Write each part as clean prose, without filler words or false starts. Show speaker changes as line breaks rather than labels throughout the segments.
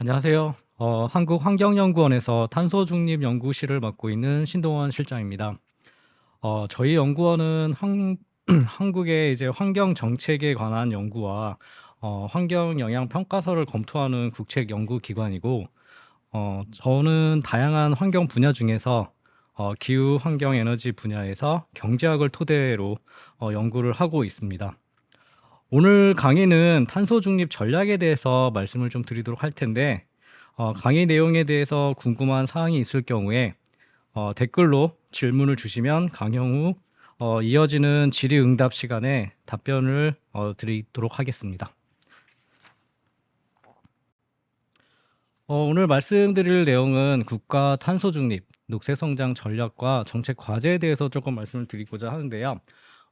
안녕하세요. 한국환경연구원에서 탄소중립연구실을 맡고 있는 신동원 실장입니다. 저희 연구원은 한국의 이제 환경 정책에 관한 연구와 환경 영향 평가서를 검토하는 국책 연구 기관이고, 저는 다양한 환경 분야 중에서 기후, 환경, 에너지 분야에서 경제학을 토대로 연구를 하고 있습니다. 오늘 강의는 탄소 중립 전략에 대해서 말씀을 좀 드리도록 할 텐데, 강의 내용에 대해서 궁금한 사항이 있을 경우에 댓글로 질문을 주시면 강연 후 이어지는 질의응답 시간에 답변을 드리도록 하겠습니다. 오늘 말씀드릴 내용은 국가 탄소 중립, 녹색 성장 전략과 정책 과제에 대해서 조금 말씀을 드리고자 하는데요.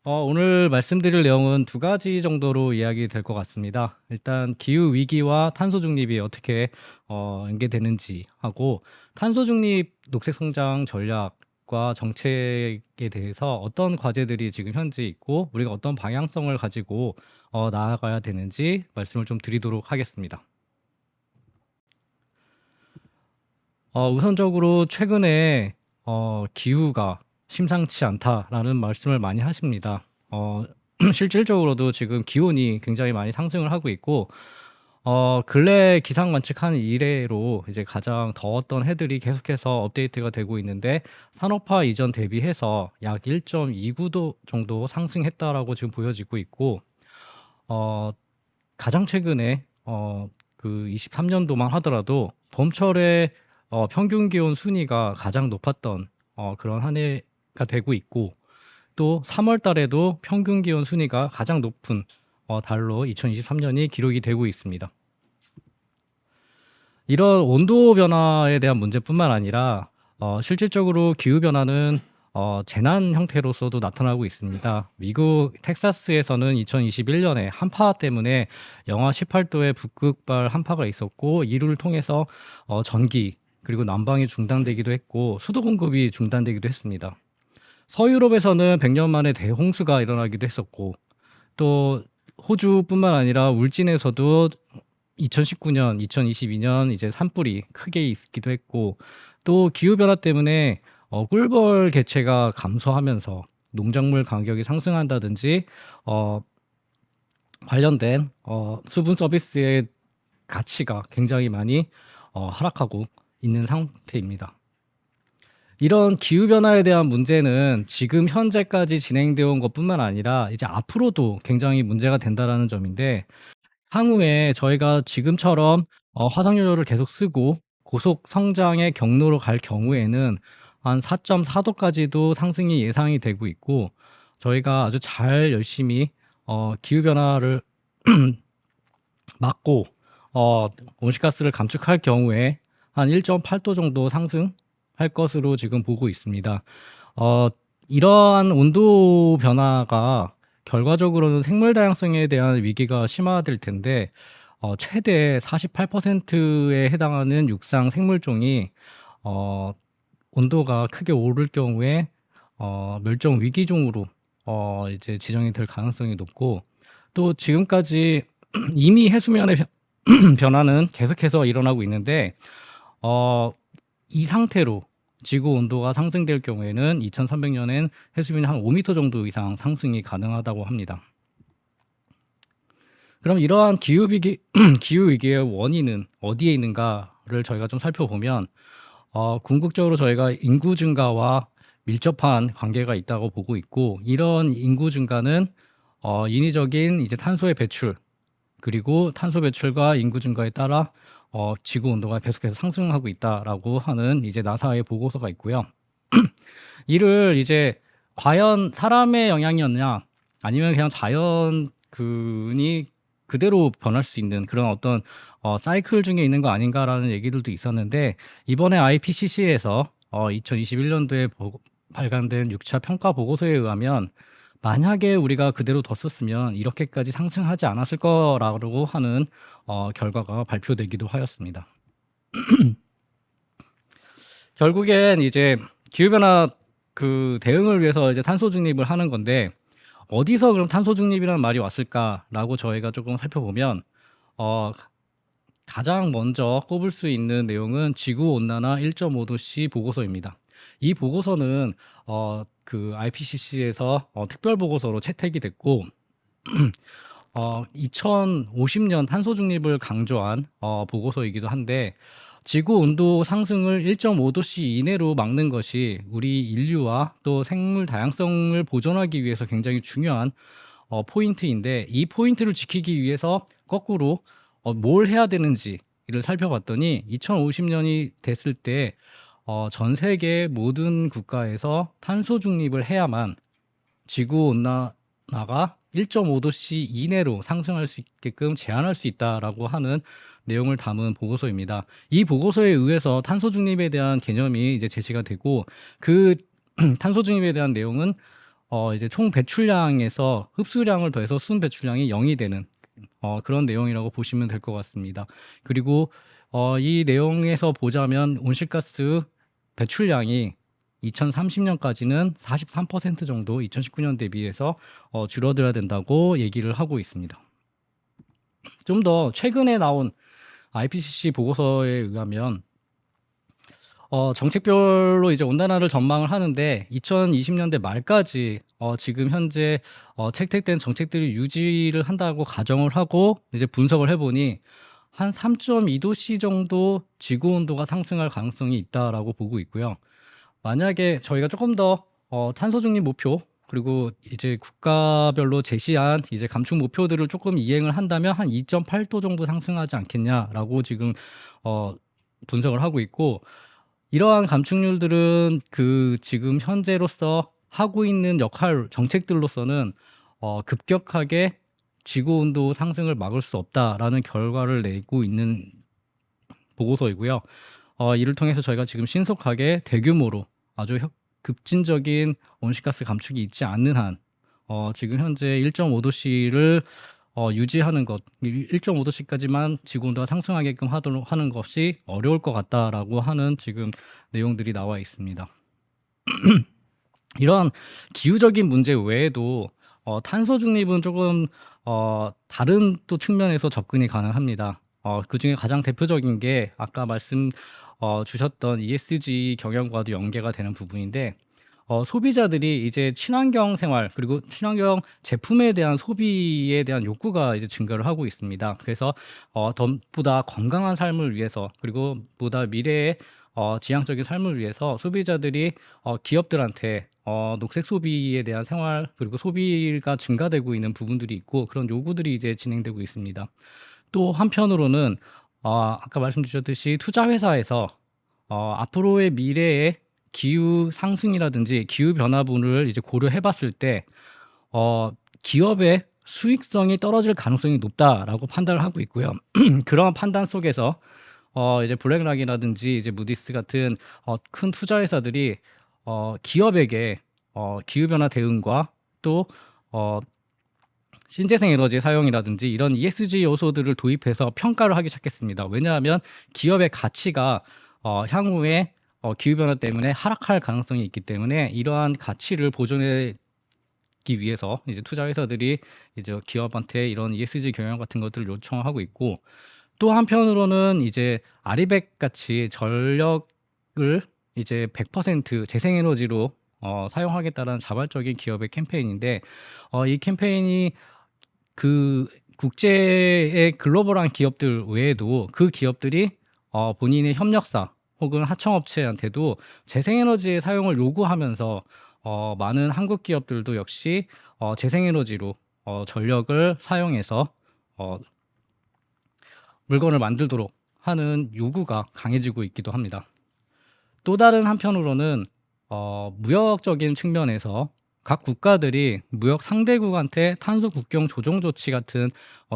오늘 말씀드릴 내용은 두 가지 정도로 이야기 될 것 같습니다. 일단 기후 위기와 탄소 중립이 어떻게 연계되는지 하고, 탄소 중립 녹색 성장 전략과 정책에 대해서 어떤 과제들이 지금 현재 있고 우리가 어떤 방향성을 가지고 나아가야 되는지 말씀을 좀 드리도록 하겠습니다. 우선적으로 최근에 기후가 심상치 않다라는 말씀을 많이 하십니다. 실질적으로도 지금 기온이 굉장히 많이 상승을 하고 있고, 근래 기상 관측한 이래로 이제 가장 더웠던 해들이 계속해서 업데이트가 되고 있는데, 산업화 이전 대비해서 약 1.29도 정도 상승했다라고 지금 보여지고 있고, 어, 가장 최근에 그 23년도만 하더라도 봄철에 평균 기온 순위가 가장 높았던 그런 한 해가 되고 있고, 또 3월 달에도 평균 기온 순위가 가장 높은 달로 2023년이 기록이 되고 있습니다. 이런 온도 변화에 대한 문제뿐만 아니라 실질적으로 기후 변화는 재난 형태로서도 나타나고 있습니다. 미국 텍사스에서는 2021년에 한파 때문에 영하 18도의 북극발 한파가 있었고, 이를 통해서 전기 그리고 난방이 중단되기도 했고 수도 공급이 중단되기도 했습니다. 서유럽에서는 100년 만에 대홍수가 일어나기도 했었고, 또 호주뿐만 아니라 울진에서도 2019년, 2022년 이제 산불이 크게 있기도 했고, 또 기후 변화 때문에 꿀벌 개체가 감소하면서 농작물 가격이 상승한다든지 관련된 수분 서비스의 가치가 굉장히 많이 하락하고 있는 상태입니다. 이런 기후 변화에 대한 문제는 지금 현재까지 진행되어 온 것뿐만 아니라 이제 앞으로도 굉장히 문제가 된다라는 점인데, 향후에 저희가 지금처럼 화석연료를 계속 쓰고 고속 성장의 경로로 갈 경우에는 한 4.4도까지도 상승이 예상이 되고 있고, 저희가 아주 잘 열심히 기후 변화를 막고 온실가스를 감축할 경우에 한 1.8도 정도 상승할 것으로 지금 보고 있습니다. 이러한 온도 변화가 결과적으로는 생물 다양성에 대한 위기가 심화될 텐데, 최대 48%에 해당하는 육상 생물종이 온도가 크게 오를 경우에 멸종 위기종으로 이제 지정이 될 가능성이 높고, 또 지금까지 이미 해수면의 변화는 계속해서 일어나고 있는데, 이 상태로 지구 온도가 상승될 경우에는 2300년엔 해수면이 한 5m 정도 이상 상승이 가능하다고 합니다. 그럼 이러한 기후 위기의 원인은 어디에 있는가를 저희가 좀 살펴보면, 궁극적으로 저희가 인구 증가와 밀접한 관계가 있다고 보고 있고, 이런 인구 증가는 인위적인 이제 탄소의 배출, 그리고 탄소 배출과 인구 증가에 따라 지구 온도가 계속해서 상승하고 있다라고 하는 이제 나사의 보고서가 있고요. 이를 이제 과연 사람의 영향이었냐, 아니면 그냥 자연근이 그대로 변할 수 있는 그런 어떤 사이클 중에 있는 거 아닌가라는 얘기들도 있었는데, 이번에 IPCC에서 2021년도에 발간된 6차 평가 보고서에 의하면, 만약에 우리가 그대로 뒀었으면 이렇게까지 상승하지 않았을 거라고 하는 결과가 발표되기도 하였습니다. 결국엔 이제 기후변화 그 대응을 위해서 이제 탄소 중립을 하는 건데, 어디서 그럼 탄소 중립이라는 말이 왔을까라고 저희가 조금 살펴보면, 가장 먼저 꼽을 수 있는 내용은 지구온난화 1.5도씨 보고서입니다. 이 보고서는 그 IPCC에서 특별 보고서로 채택이 됐고 2050년 탄소 중립을 강조한 보고서이기도 한데, 지구 온도 상승을 1.5도씨 이내로 막는 것이 우리 인류와 또 생물 다양성을 보존하기 위해서 굉장히 중요한 포인트인데, 이 포인트를 지키기 위해서 거꾸로 뭘 해야 되는지를 살펴봤더니 2050년이 됐을 때 전 세계 모든 국가에서 탄소 중립을 해야만 지구 온난화가 1.5도씨 이내로 상승할 수 있게끔 제한할 수 있다라고 하는 내용을 담은 보고서입니다. 이 보고서에 의해서 탄소 중립에 대한 개념이 이제 제시가 되고, 그 탄소 중립에 대한 내용은 이제 총 배출량에서 흡수량을 더해서 순 배출량이 0이 되는 그런 내용이라고 보시면 될 것 같습니다. 그리고 이 내용에서 보자면 온실가스 배출량이 2030년까지는 43% 정도 2019년 대비해서 줄어들어야 된다고 얘기를 하고 있습니다. 좀 더 최근에 나온 IPCC 보고서에 의하면 정책별로 이제 온난화를 전망을 하는데, 2020년대 말까지 지금 현재 채택된 정책들이 유지를 한다고 가정을 하고 이제 분석을 해보니 한 3.2도씨 정도 지구 온도가 상승할 가능성이 있다라고 보고 있고요. 만약에 저희가 조금 더 탄소 중립 목표, 그리고 이제 국가별로 제시한 이제 감축 목표들을 조금 이행을 한다면 한 2.8도 정도 상승하지 않겠냐라고 지금 분석을 하고 있고, 이러한 감축률들은 그 지금 현재로서 하고 있는 역할 정책들로서는 급격하게 지구 온도 상승을 막을 수 없다라는 결과를 내고 있는 보고서이고요. 이를 통해서 저희가 지금 신속하게 대규모로 아주 급진적인 온실가스 감축이 있지 않는 한 지금 현재 1.5도씨를 유지하는 것, 1.5도씨까지만 지구 온도가 상승하게끔 하도록 하는 것이 어려울 것 같다라고 하는 지금 내용들이 나와 있습니다. 이러한 기후적인 문제 외에도 탄소 중립은 조금 다른 또 측면에서 접근이 가능합니다. 그 중에 가장 대표적인 게 아까 말씀 주셨던 ESG 경영과도 연계가 되는 부분인데, 소비자들이 이제 친환경 생활, 그리고 친환경 제품에 대한 소비에 대한 욕구가 이제 증가를 하고 있습니다. 그래서 보다 건강한 삶을 위해서, 그리고 보다 미래의 지향적인 삶을 위해서 소비자들이 기업들한테 녹색 소비에 대한 생활, 그리고 소비가 증가되고 있는 부분들이 있고, 그런 요구들이 이제 진행되고 있습니다. 또 한편으로는 아까 말씀 주셨듯이 투자 회사에서 앞으로의 미래의 기후 상승이라든지 기후 변화분을 이제 고려해 봤을 때 기업의 수익성이 떨어질 가능성이 높다라고 판단을 하고 있고요. 그런 판단 속에서 이제 블랙락이라든지 이제 무디스 같은 큰 투자 회사들이 기업에게 기후 변화 대응과 또 신재생 에너지 사용이라든지 이런 ESG 요소들을 도입해서 평가를 하기 시작했습니다. 왜냐하면 기업의 가치가 향후에 기후변화 때문에 하락할 가능성이 있기 때문에, 이러한 가치를 보존하기 위해서 이제 투자 회사들이 이제 기업한테 이런 ESG 경영 같은 것들을 요청하고 있고, 또 한편으로는 이제 아리백 같이 전력을 이제 100% 재생에너지로 사용하겠다는 자발적인 기업의 캠페인인데, 이 캠페인이 그 국제의 글로벌한 기업들 외에도 그 기업들이 본인의 협력사 혹은 하청업체한테도 재생에너지의 사용을 요구하면서 많은 한국 기업들도 역시 재생에너지로 전력을 사용해서 물건을 만들도록 하는 요구가 강해지고 있기도 합니다. 또 다른 한편으로는 무역적인 측면에서 각 국가들이 무역 상대국한테 탄소 국경 조정 조치 같은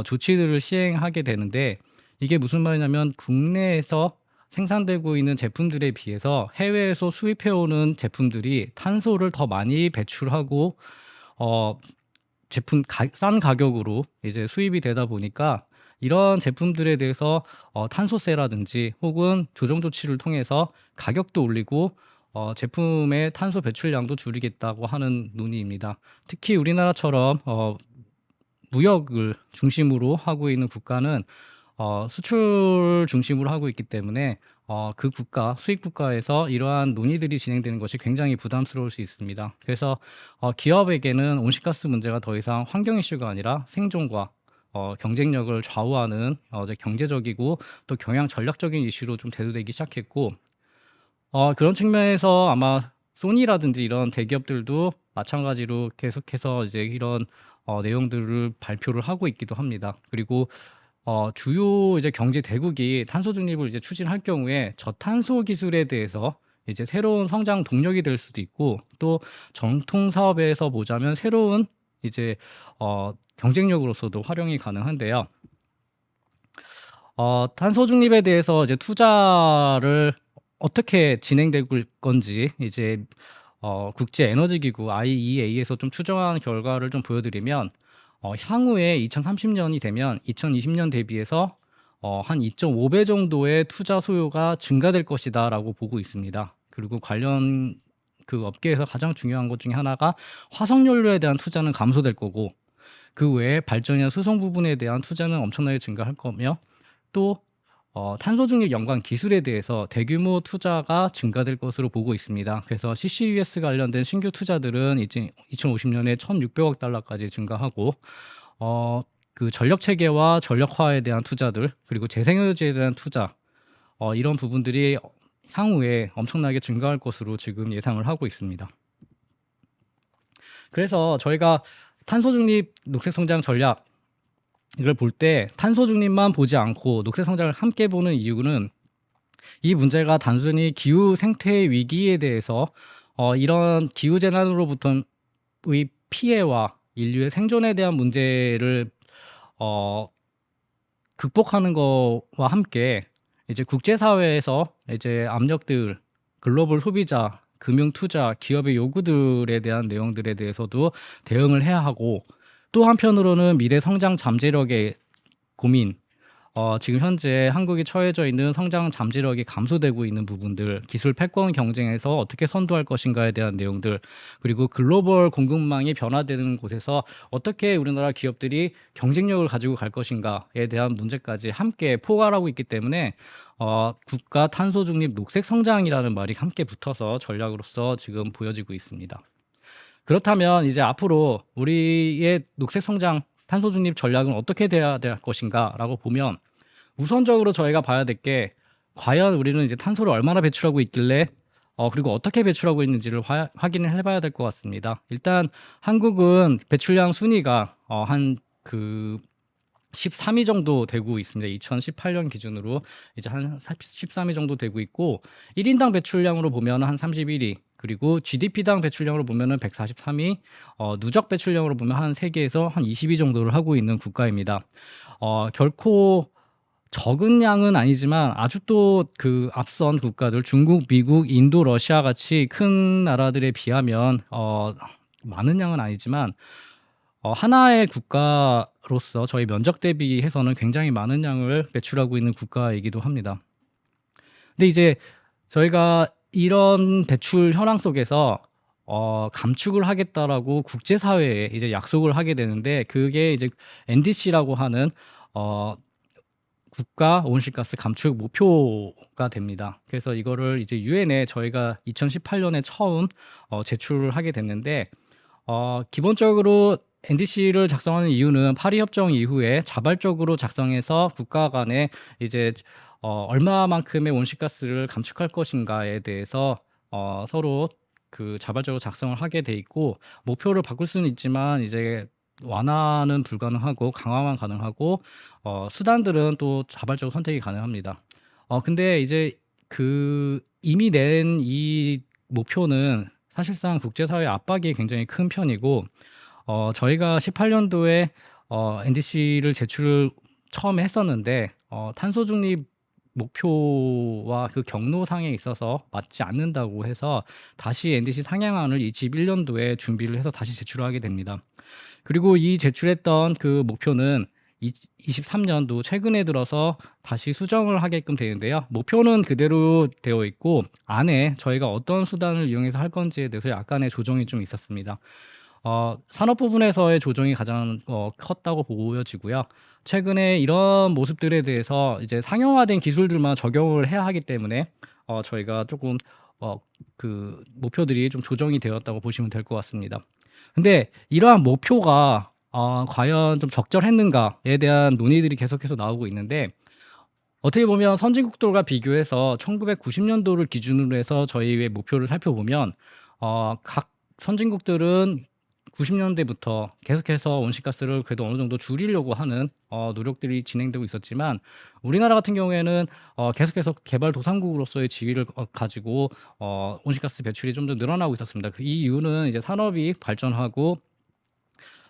조치들을 시행하게 되는데, 이게 무슨 말이냐면 국내에서 생산되고 있는 제품들에 비해서 해외에서 수입해오는 제품들이 탄소를 더 많이 배출하고 싼 가격으로 이제 수입이 되다 보니까, 이런 제품들에 대해서 탄소세라든지 혹은 조정 조치를 통해서 가격도 올리고 제품의 탄소 배출량도 줄이겠다고 하는 논의입니다. 특히 우리나라처럼 무역을 중심으로 하고 있는 국가는 수출 중심으로 하고 있기 때문에 그 국가, 수입 국가에서 이러한 논의들이 진행되는 것이 굉장히 부담스러울 수 있습니다. 그래서 기업에게는 온실가스 문제가 더 이상 환경 이슈가 아니라 생존과 경쟁력을 좌우하는 이제 경제적이고 또 경영 전략적인 이슈로 좀 대두되기 시작했고, 그런 측면에서 아마 소니라든지 이런 대기업들도 마찬가지로 계속해서 이제 이런 내용들을 발표를 하고 있기도 합니다. 그리고 주요 이제 경제 대국이 탄소 중립을 이제 추진할 경우에 저탄소 기술에 대해서 이제 새로운 성장 동력이 될 수도 있고, 또 정통 사업에서 보자면 새로운 이제 경쟁력으로서도 활용이 가능한데요. 탄소 중립에 대해서 이제 투자를 어떻게 진행될 건지 이제 국제 에너지 기구 IEA에서 좀 추정한 결과를 좀 보여드리면, 향후에 2030년이 되면 2020년 대비해서 한 2.5배 정도의 투자 소요가 증가될 것이다라고 보고 있습니다. 그리고 관련 그 업계에서 가장 중요한 것 중에 하나가 화석연료에 대한 투자는 감소될 거고, 그 외에 발전이나 수송 부분에 대한 투자는 엄청나게 증가할 거며, 또 탄소 중립 연관 기술에 대해서 대규모 투자가 증가될 것으로 보고 있습니다. 그래서 CCUS 관련된 신규 투자들은 이제 2050년에 1,600억 달러까지 증가하고, 그 전력 체계와 전력화에 대한 투자들, 그리고 재생에너지에 대한 투자, 이런 부분들이 향후에 엄청나게 증가할 것으로 지금 예상을 하고 있습니다. 그래서 저희가 탄소 중립 녹색 성장 전략 이걸 볼 때 탄소 중립만 보지 않고 녹색 성장을 함께 보는 이유는, 이 문제가 단순히 기후 생태 위기에 대해서 이런 기후 재난으로부터의 피해와 인류의 생존에 대한 문제를 극복하는 것과 함께 이제 국제사회에서 이제 압력들, 글로벌 소비자, 금융 투자, 기업의 요구들에 대한 내용들에 대해서도 대응을 해야 하고, 또 한편으로는 미래 성장 잠재력의 고민, 지금 현재 한국이 처해져 있는 성장 잠재력이 감소되고 있는 부분들, 기술 패권 경쟁에서 어떻게 선도할 것인가에 대한 내용들, 그리고 글로벌 공급망이 변화되는 곳에서 어떻게 우리나라 기업들이 경쟁력을 가지고 갈 것인가에 대한 문제까지 함께 포괄하고 있기 때문에 국가 탄소 중립 녹색 성장이라는 말이 함께 붙어서 전략으로서 지금 보여지고 있습니다. 그렇다면 이제 앞으로 우리의 녹색 성장 탄소 중립 전략은 어떻게 돼야 될 것인가라고 보면, 우선적으로 저희가 봐야 될 게, 과연 우리는 이제 탄소를 얼마나 배출하고 있길래 그리고 어떻게 배출하고 있는지를 확인을 해봐야 될 것 같습니다. 일단 한국은 배출량 순위가 한 그 13위 정도 되고 있습니다. 2018년 기준으로 이제 한 13위 정도 되고 있고, 1인당 배출량으로 보면 한 31위, 그리고 GDP당 배출량으로 보면은 143위, 누적 배출량으로 보면 한 세계에서 한 20위 정도를 하고 있는 국가입니다. 결코 적은 양은 아니지만 아주 또 그 앞선 국가들, 중국, 미국, 인도, 러시아 같이 큰 나라들에 비하면 많은 양은 아니지만 하나의 국가로서 저희 면적 대비해서는 굉장히 많은 양을 배출하고 있는 국가이기도 합니다. 근데 이제 저희가 이런 배출 현황 속에서 감축을 하겠다라고 국제사회에 이제 약속을 하게 되는데, 그게 이제 NDC라고 하는 국가 온실가스 감축 목표가 됩니다. 그래서 이거를 이제 유엔에 저희가 2018년에 처음 제출을 하게 됐는데, 기본적으로 NDC를 작성하는 이유는 파리 협정 이후에 자발적으로 작성해서 국가 간에 이제 얼마만큼의 온실가스를 감축할 것인가에 대해서 서로 그 자발적으로 작성을 하게 돼 있고, 목표를 바꿀 수는 있지만 이제 완화는 불가능하고 강화만 가능하고, 수단들은 또 자발적으로 선택이 가능합니다. 근데 이제 그 이미 낸 이 목표는 사실상 국제사회 압박이 굉장히 큰 편이고, 저희가 18년도에 NDC를 제출을 처음에 했었는데 탄소 중립 목표와 그 경로상에 있어서 맞지 않는다고 해서 다시 NDC 상향안을 21년도에 준비를 해서 다시 제출하게 됩니다. 그리고 이 제출했던 그 목표는 23년도 최근에 들어서 다시 수정을 하게끔 되는데요. 목표는 그대로 되어 있고, 안에 저희가 어떤 수단을 이용해서 할 건지에 대해서 약간의 조정이 좀 있었습니다. 산업 부분에서의 조정이 가장 컸다고 보여지고요. 최근에 이런 모습들에 대해서 이제 상용화된 기술들만 적용을 해야 하기 때문에 저희가 조금 어, 그 목표들이 좀 조정이 되었다고 보시면 될 것 같습니다. 근데 이러한 목표가 과연 좀 적절했는가에 대한 논의들이 계속해서 나오고 있는데, 어떻게 보면 선진국들과 비교해서 1990년도를 기준으로 해서 저희의 목표를 살펴보면 각 선진국들은 90년대부터 계속해서 온실가스를 그래도 어느 정도 줄이려고 하는 노력들이 진행되고 있었지만, 우리나라 같은 경우에는 계속해서 개발도상국으로서의 지위를 가지고 온실가스 배출이 좀 더 늘어나고 있었습니다. 이 이유는 이제 산업이 발전하고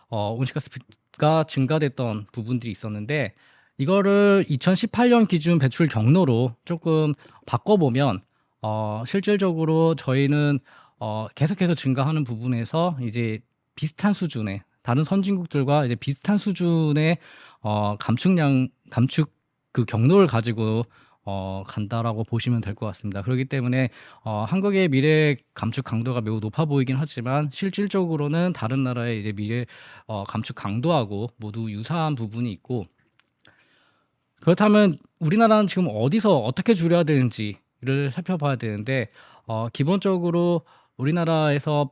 온실가스가 증가됐던 부분들이 있었는데, 이거를 2018년 기준 배출 경로로 조금 바꿔보면 실질적으로 저희는 계속해서 증가하는 부분에서 이제 비슷한 수준의, 다른 선진국들과 이제 비슷한 수준의 감축 그 경로를 가지고 간다라고 보시면 될 것 같습니다. 그렇기 때문에 한국의 미래 감축 강도가 매우 높아 보이긴 하지만, 실질적으로는 다른 나라의 이제 미래 감축 강도하고 모두 유사한 부분이 있고, 그렇다면 우리나라는 지금 어디서 어떻게 줄여야 되는지를 살펴봐야 되는데, 기본적으로 우리나라에서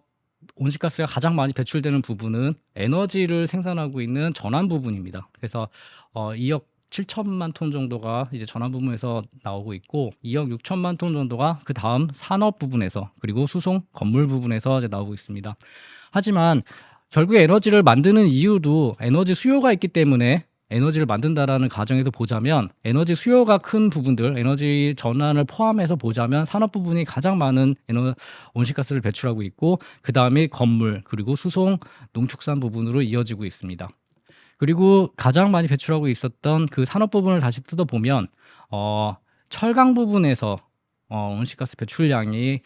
온실가스가 가장 많이 배출되는 부분은 에너지를 생산하고 있는 전환 부분입니다. 그래서 2억 7천만 톤 정도가 이제 전환 부분에서 나오고 있고, 2억 6천만 톤 정도가 그 다음 산업 부분에서, 그리고 수송 건물 부분에서 이제 나오고 있습니다. 하지만 결국에 에너지를 만드는 이유도 에너지 수요가 있기 때문에, 에너지를 만든다라는 가정에서 보자면 에너지 수요가 큰 부분들, 에너지 전환을 포함해서 보자면 산업 부분이 가장 많은 온실가스를 배출하고 있고, 그 다음에 건물, 그리고 수송, 농축산 부분으로 이어지고 있습니다. 그리고 가장 많이 배출하고 있었던 그 산업 부분을 다시 뜯어보면 철강 부분에서 온실가스 배출량이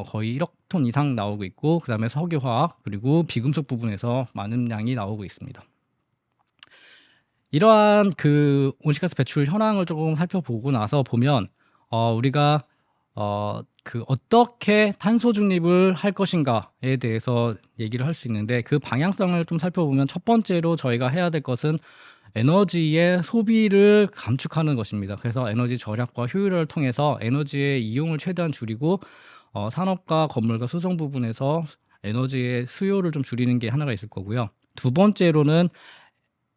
거의 1억 톤 이상 나오고 있고, 그 다음에 석유화학, 그리고 비금속 부분에서 많은 양이 나오고 있습니다. 이러한 그 온실가스 배출 현황을 조금 살펴보고 나서 보면 우리가 그 어떻게 탄소 중립을 할 것인가에 대해서 얘기를 할 수 있는데, 그 방향성을 좀 살펴보면 첫 번째로 저희가 해야 될 것은 에너지의 소비를 감축하는 것입니다. 그래서 에너지 절약과 효율화를 통해서 에너지의 이용을 최대한 줄이고 산업과 건물과 수송 부분에서 에너지의 수요를 좀 줄이는 게 하나가 있을 거고요. 두 번째로는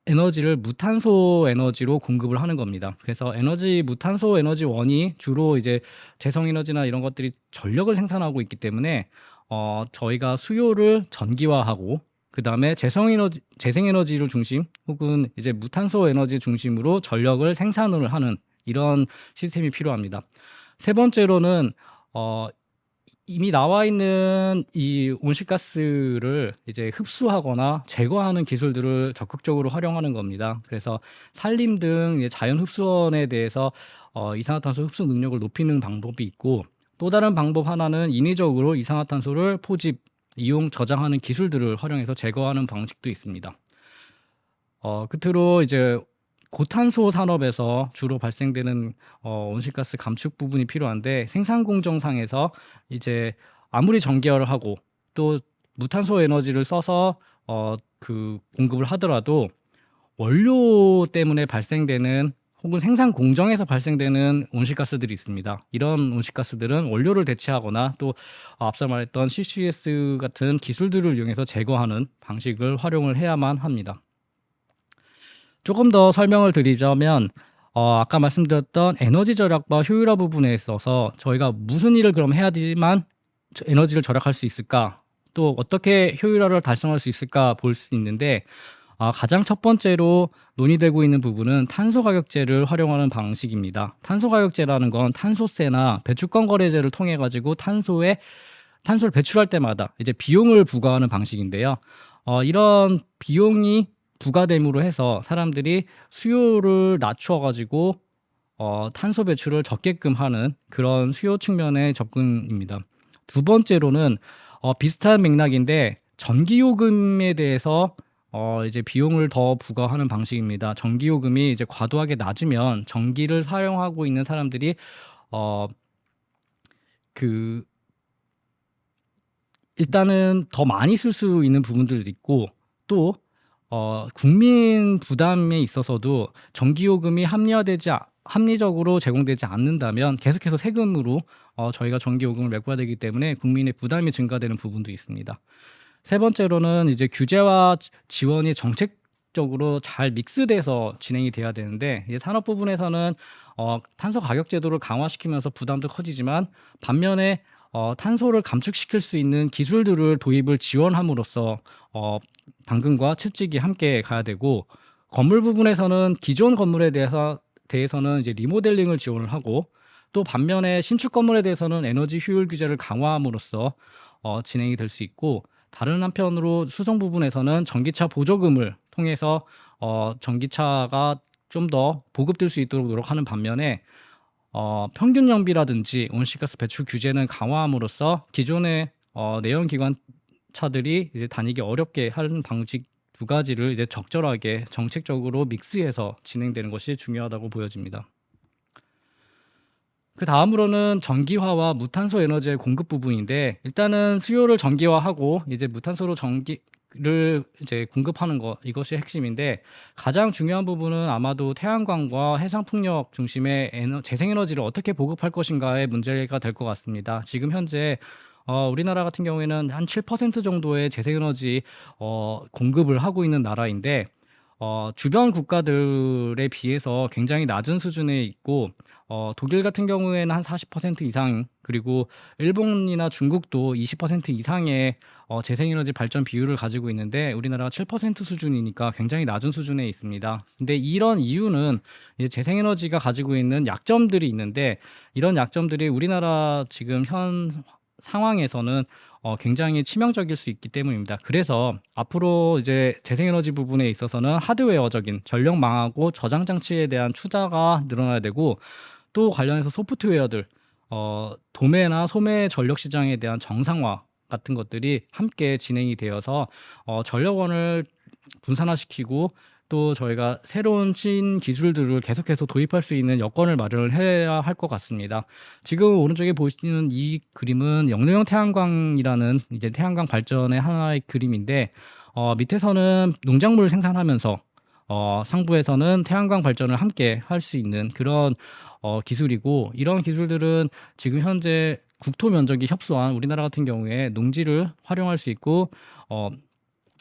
에너지를 무탄소 에너지로 공급을 하는 겁니다. 그래서 무탄소 에너지원이 주로 이제 재생에너지나 이런 것들이 전력을 생산하고 있기 때문에 저희가 수요를 전기화하고, 그 다음에 재생에너지를 중심, 혹은 이제 무탄소 에너지 중심으로 전력을 생산을 하는 이런 시스템이 필요합니다. 세 번째로는 이미 나와 있는 이 온실가스를 이제 흡수하거나 제거하는 기술들을 적극적으로 활용하는 겁니다. 그래서 산림 등 자연 흡수원에 대해서 이산화탄소 흡수 능력을 높이는 방법이 있고, 또 다른 방법 하나는 인위적으로 이산화탄소를 포집, 이용, 저장하는 기술들을 활용해서 제거하는 방식도 있습니다. 끝으로 이제 고탄소 산업에서 주로 발생되는 온실가스 감축 부분이 필요한데, 생산 공정상에서 이제 아무리 전기화를 하고 또 무탄소 에너지를 써서 그 공급을 하더라도 원료 때문에 발생되는, 혹은 생산 공정에서 발생되는 온실가스들이 있습니다. 이런 온실가스들은 원료를 대체하거나 또 앞서 말했던 CCS 같은 기술들을 이용해서 제거하는 방식을 활용을 해야만 합니다. 조금 더 설명을 드리자면 아까 말씀드렸던 에너지 절약과 효율화 부분에 있어서 저희가 무슨 일을 그럼 해야지만 에너지를 절약할 수 있을까, 또 어떻게 효율화를 달성할 수 있을까 볼 수 있는데, 가장 첫 번째로 논의되고 있는 부분은 탄소가격제를 활용하는 방식입니다. 탄소가격제라는 건 탄소세나 배출권 거래제를 통해 가지고 탄소를 배출할 때마다 이제 비용을 부과하는 방식인데요. 이런 비용이 부과됨으로 해서 사람들이 수요를 낮춰 가지고 탄소 배출을 적게끔 하는 그런 수요 측면의 접근입니다. 두 번째로는 비슷한 맥락인데, 전기요금에 대해서 이제 비용을 더 부과하는 방식입니다. 전기요금이 이제 과도하게 낮으면 전기를 사용하고 있는 사람들이 그 일단은 더 많이 쓸 수 있는 부분들도 있고 또 국민 부담에 있어서도 전기요금이 합리적으로 제공되지 않는다면 계속해서 세금으로 저희가 전기요금을 메꿔야 되기 때문에 국민의 부담이 증가되는 부분도 있습니다. 세 번째로는 이제 규제와 지원이 정책적으로 잘 믹스돼서 진행이 돼야 되는데 이제 산업 부분에서는 탄소 가격 제도를 강화시키면서 부담도 커지지만 반면에 탄소를 감축시킬 수 있는 기술들을 도입을 지원함으로써 당근과 채찍이 함께 가야 되고 건물 부분에서는 기존 건물에 대해서는 이제 리모델링을 지원을 하고 또 반면에 신축 건물에 대해서는 에너지 효율 규제를 강화함으로써 진행이 될 수 있고 다른 한편으로 수송 부분에서는 전기차 보조금을 통해서 전기차가 좀 더 보급될 수 있도록 노력하는 반면에 평균 연비라든지 온실가스 배출 규제는 강화함으로써 기존의 내연기관 차들이 이제 다니기 어렵게 하는 방식 두 가지를 이제 적절하게 정책적으로 믹스해서 진행되는 것이 중요하다고 보여집니다. 그 다음으로는 전기화와 무탄소 에너지의 공급 부분인데 일단은 수요를 전기화하고 이제 무탄소로 전기를 이제 공급하는 것 이것이 핵심인데 가장 중요한 부분은 아마도 태양광과 해상풍력 중심의 재생에너지를 어떻게 보급할 것인가의 문제가 될 것 같습니다. 지금 현재 우리나라 같은 경우에는 한 7% 정도의 재생에너지 공급을 하고 있는 나라인데 주변 국가들에 비해서 굉장히 낮은 수준에 있고 독일 같은 경우에는 한 40% 이상 그리고 일본이나 중국도 20% 이상의 재생에너지 발전 비율을 가지고 있는데 우리나라가 7% 수준이니까 굉장히 낮은 수준에 있습니다. 근데 이런 이유는 이제 재생에너지가 가지고 있는 약점들이 있는데 이런 약점들이 우리나라 지금 현 상황에서는 굉장히 치명적일 수 있기 때문입니다. 그래서 앞으로 이제 재생에너지 부분에 있어서는 하드웨어적인 전력망하고 저장 장치에 대한 투자가 늘어나야 되고 또 관련해서 소프트웨어들 도매나 소매 전력 시장에 대한 정상화 같은 것들이 함께 진행이 되어서 전력원을 분산화시키고 또 저희가 새로운 신기술들을 계속해서 도입할 수 있는 여건을 마련을 해야 할 것 같습니다. 지금 오른쪽에 보시는 이 그림은 영농형 태양광이라는 이제 태양광 발전의 하나의 그림인데 밑에서는 농작물을 생산하면서 상부에서는 태양광 발전을 함께 할 수 있는 그런 기술이고 이런 기술들은 지금 현재 국토 면적이 협소한 우리나라 같은 경우에 농지를 활용할 수 있고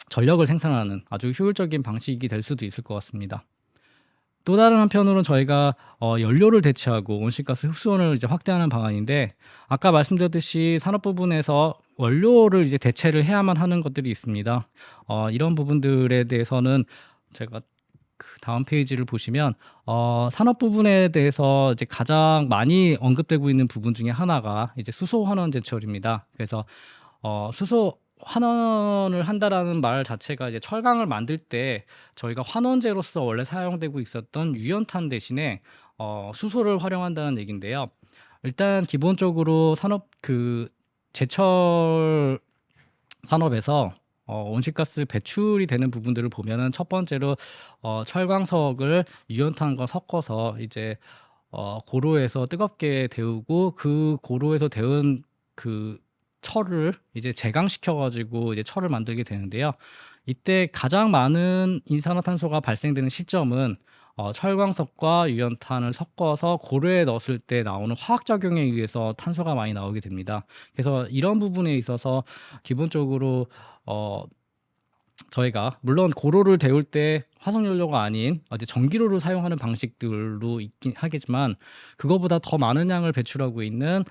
전력을 생산하는 아주 효율적인 방식이 될 수도 있을 것 같습니다. 또 다른 한편으로는 저희가 연료를 대체하고 온실가스 흡수원을 이제 확대하는 방안인데 아까 말씀드렸듯이 산업 부분에서 원료를 이제 대체를 해야만 하는 것들이 있습니다. 이런 부분들에 대해서는 제가 그 다음 페이지를 보시면 산업 부분에 대해서 이제 가장 많이 언급되고 있는 부분 중에 하나가 이제 수소 환원 제철입니다. 그래서 수소 환원을 한다라는 말 자체가 이제 철강을 만들 때 저희가 환원재로서 원래 사용되고 있었던 유연탄 대신에 수소를 활용한다는 얘기인데요. 일단 기본적으로 제철 산업에서 온실가스 배출이 되는 부분들을 보면은 첫 번째로 철광석을 유연탄과 섞어서 이제 고로에서 뜨겁게 데우고 그 고로에서 데운 그 철을 이제 제강시켜 가지고 이제 철을 만들게 되는데요. 이때 가장 많은 이산화탄소가 발생되는 시점은 철광석과 유연탄을 섞어서 고루에 넣었을 때 나오는 화학작용에 의해서 탄소가 많이 나오게 됩니다. 그래서 이런 부분에 있어서 기본적으로 저희가 물론 고로를 데울 때 화석연료가 아닌 이제 전기로를 사용하는 방식들로 있긴 하겠지만 그거보다 더 많은 양을 배출하고 있는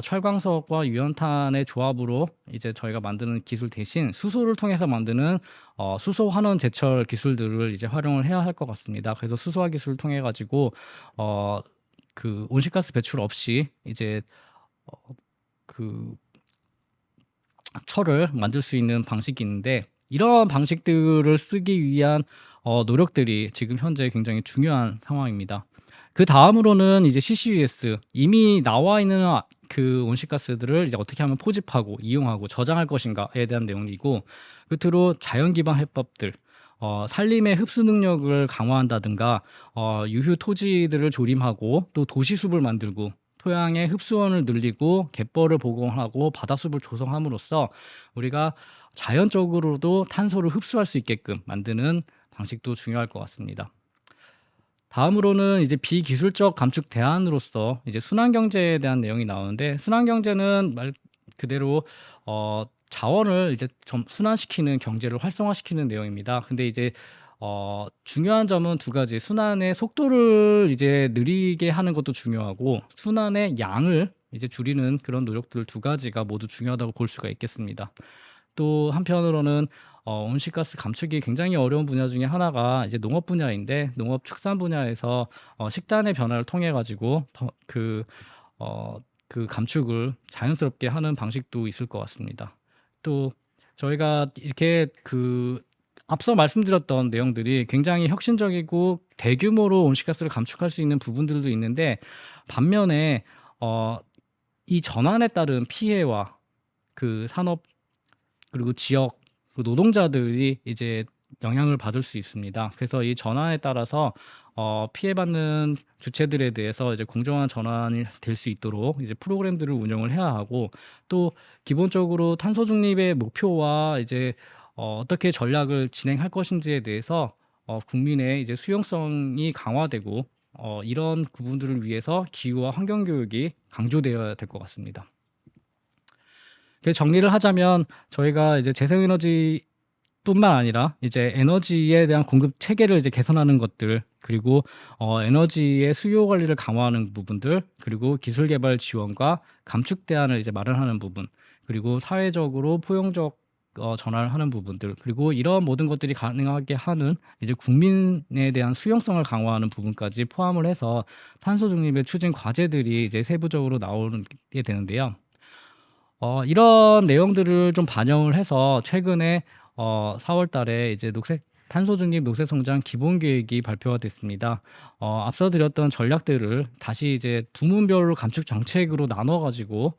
철광석과 유연탄의 조합으로 이제 저희가 만드는 기술 대신 수소를 통해서 만드는 수소 환원 제철 기술들을 이제 활용을 해야 할 것 같습니다. 그래서 수소화 기술을 통해 가지고 그 온실가스 배출 없이 이제 그 철을 만들 수 있는 방식이 있는데 이러한 방식들을 쓰기 위한 노력들이 지금 현재 굉장히 중요한 상황입니다. 그 다음으로는 이제 CCUS 이미 나와 있는 그 온실가스들을 이제 어떻게 하면 포집하고 이용하고 저장할 것인가에 대한 내용이고 끝으로 자연 기반 해법들 산림의 흡수 능력을 강화한다든가 유휴 토지들을 조림하고 또 도시숲을 만들고 토양의 흡수원을 늘리고 갯벌을 보강하고 바닷숲을 조성함으로써 우리가 자연적으로도 탄소를 흡수할 수 있게끔 만드는 방식도 중요할 것 같습니다. 다음으로는 이제 비기술적 감축 대안으로서 이제 순환경제에 대한 내용이 나오는데, 순환경제는 말 그대로 자원을 이제 순환시키는 경제를 활성화시키는 내용입니다. 근데 이제 중요한 점은 두 가지. 순환의 속도를 이제 느리게 하는 것도 중요하고, 순환의 양을 이제 줄이는 그런 노력들 두 가지가 모두 중요하다고 볼 수가 있겠습니다. 또 한편으로는 온실가스 감축이 굉장히 어려운 분야 중에 하나가 이제 농업 분야인데, 농업 축산 분야에서 식단의 변화를 통해 가지고 그 감축을 자연스럽게 하는 방식도 있을 것 같습니다. 또 저희가 이렇게 앞서 말씀드렸던 내용들이 굉장히 혁신적이고 대규모로 온실가스를 감축할 수 있는 부분들도 있는데, 반면에 이 전환에 따른 피해와 그 산업 그리고 지역 노동자들이 이제 영향을 받을 수 있습니다. 그래서 이 전환에 따라서 피해받는 주체들에 대해서 이제 공정한 전환이 될 수 있도록 이제 프로그램들을 운영을 해야 하고, 또 기본적으로 탄소 중립의 목표와 이제 어떻게 전략을 진행할 것인지에 대해서 국민의 이제 수용성이 강화되고, 이런 부분들을 위해서 기후와 환경 교육이 강조되어야 될 것 같습니다. 그래서 정리를 하자면, 저희가 이제 재생에너지뿐만 아니라 이제 에너지에 대한 공급 체계를 이제 개선하는 것들, 그리고 에너지의 수요 관리를 강화하는 부분들, 그리고 기술 개발 지원과 감축 대안을 이제 마련하는 부분, 그리고 사회적으로 포용적 전환을 하는 부분들, 그리고 이런 모든 것들이 가능하게 하는 이제 국민에 대한 수용성을 강화하는 부분까지 포함을 해서 탄소 중립의 추진 과제들이 이제 세부적으로 나오게 되는데요. 이런 내용들을 좀 반영을 해서 최근에 4월 달에 이제 탄소 중립 녹색 성장 기본 계획이 발표가 됐습니다. 앞서 드렸던 전략들을 다시 이제 부문별로 감축 정책으로 나눠 가지고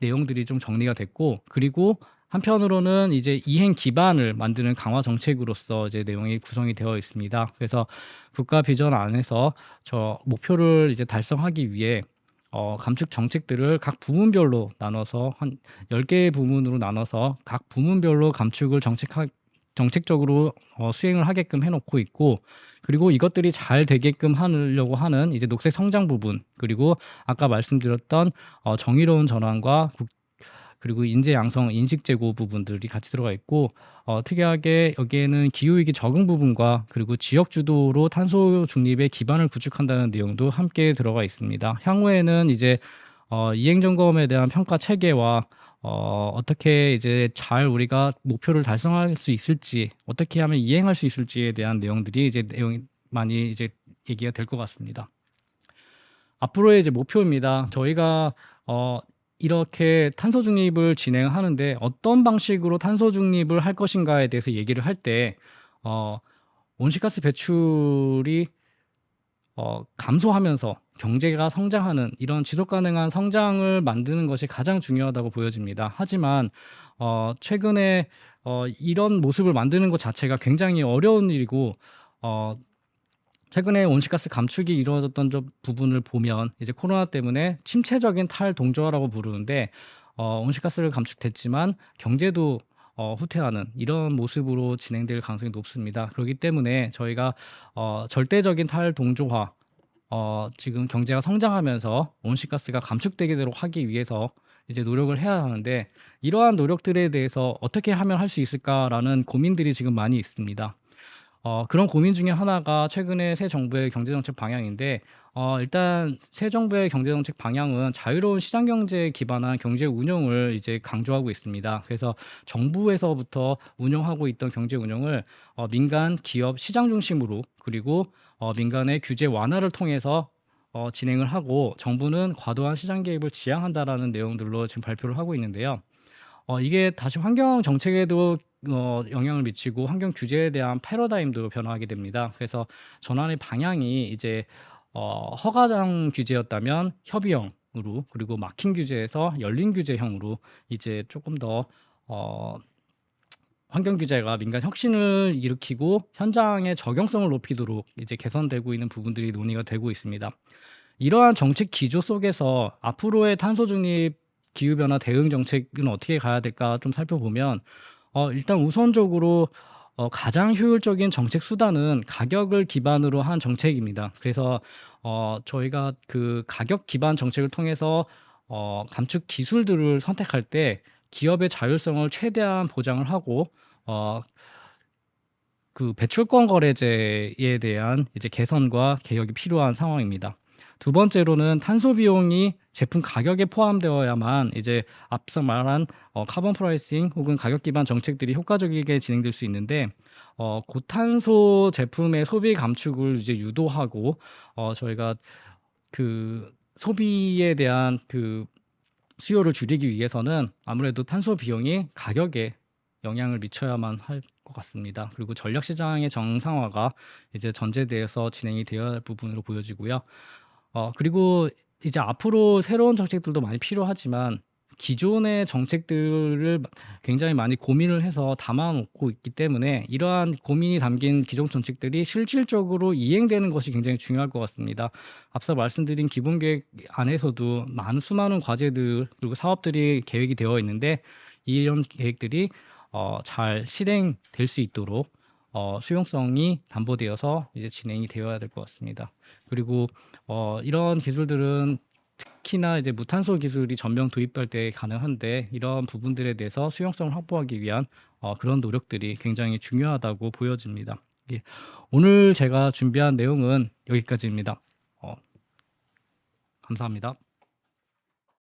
내용들이 좀 정리가 됐고, 그리고 한편으로는 이제 이행 기반을 만드는 강화 정책으로서 이제 내용이 구성이 되어 있습니다. 그래서 국가 비전 안에서 저 목표를 이제 달성하기 위해 감축 정책들을 각 부문별로 나눠서 한 10개의 부문으로 나눠서 각 부문별로 감축을 정책적으로 수행을 하게끔 해놓고 있고, 그리고 이것들이 잘 되게끔 하려고 하는 이제 녹색 성장 부분, 그리고 아까 말씀드렸던 정의로운 전환과 그리고 인재 양성, 인식 제고 부분들이 같이 들어가 있고, 특이하게 여기에는 기후위기 적응 부분과 그리고 지역 주도로 탄소 중립의 기반을 구축한다는 내용도 함께 들어가 있습니다. 향후에는 이제 이행 점검에 대한 평가 체계와 어떻게 이제 잘 우리가 목표를 달성할 수 있을지, 어떻게 하면 이행할 수 있을지에 대한 내용들이 이제 내용이 많이 이제 얘기가 될 것 같습니다. 앞으로의 이제 목표입니다. 저희가 이렇게 탄소 중립을 진행하는데 어떤 방식으로 탄소 중립을 할 것인가에 대해서 얘기를 할 때 온실가스 배출이 감소하면서 경제가 성장하는 이런 지속 가능한 성장을 만드는 것이 가장 중요하다고 보여집니다. 하지만 최근에 이런 모습을 만드는 것 자체가 굉장히 어려운 일이고, 최근에 온실가스 감축이 이루어졌던 부분을 보면 이제 코로나 때문에 침체적인 탈동조화라고 부르는데, 온실가스를 감축됐지만 경제도 후퇴하는 이런 모습으로 진행될 가능성이 높습니다. 그렇기 때문에 저희가 절대적인 탈동조화, 지금 경제가 성장하면서 온실가스가 감축되도록 하기 위해서 이제 노력을 해야 하는데, 이러한 노력들에 대해서 어떻게 하면 할 수 있을까라는 고민들이 지금 많이 있습니다. 그런 고민 중에 하나가 최근에 새 정부의 경제정책 방향인데, 일단 새 정부의 경제정책 방향은 자유로운 시장경제에 기반한 경제 운영을 이제 강조하고 있습니다. 그래서 정부에서부터 운영하고 있던 경제 운영을 민간, 기업, 시장 중심으로, 그리고 민간의 규제 완화를 통해서 진행을 하고, 정부는 과도한 시장 개입을 지양한다라는 내용들로 지금 발표를 하고 있는데요. 이게 다시 환경 정책에도 영향을 미치고 환경 규제에 대한 패러다임도 변화하게 됩니다. 그래서 전환의 방향이 이제 허가장 규제였다면 협의형으로, 그리고 막힌 규제에서 열린 규제형으로 이제 조금 더 환경 규제가 민간 혁신을 일으키고 현장의 적용성을 높이도록 이제 개선되고 있는 부분들이 논의가 되고 있습니다. 이러한 정책 기조 속에서 앞으로의 탄소 중립 기후 변화 대응 정책은 어떻게 가야 될까 좀 살펴보면 일단 우선적으로 가장 효율적인 정책 수단은 가격을 기반으로 한 정책입니다. 그래서 저희가 그 가격 기반 정책을 통해서 감축 기술들을 선택할 때 기업의 자율성을 최대한 보장을 하고 어 그 배출권 거래제에 대한 이제 개선과 개혁이 필요한 상황입니다. 두 번째로는 탄소 비용이 제품 가격에 포함되어야만 이제 앞서 말한 카본 프라이싱 혹은 가격 기반 정책들이 효과적이게 진행될 수 있는데 고탄소 제품의 소비 감축을 이제 유도하고 저희가 그 소비에 대한 그 수요를 줄이기 위해서는 아무래도 탄소 비용이 가격에 영향을 미쳐야만 할 것 같습니다. 그리고 전력 시장의 정상화가 이제 전제돼서 진행이 되어야 할 부분으로 보여지고요. 그리고 이제 앞으로 새로운 정책들도 많이 필요하지만 기존의 정책들을 굉장히 많이 고민을 해서 담아 놓고 있기 때문에 이러한 고민이 담긴 기존 정책들이 실질적으로 이행되는 것이 굉장히 중요할 것 같습니다. 앞서 말씀드린 기본 계획 안에서도 수많은 과제들 그리고 사업들이 계획이 되어 있는데 이런 계획들이 잘 실행될 수 있도록 수용성이 담보되어서 이제 진행이 되어야 될 것 같습니다. 그리고 이런 기술들은 특히나 이제 무탄소 기술이 전면 도입될 때 가능한데 이런 부분들에 대해서 수용성을 확보하기 위한 그런 노력들이 굉장히 중요하다고 보여집니다. 예. 오늘 제가 준비한 내용은 여기까지입니다. 감사합니다.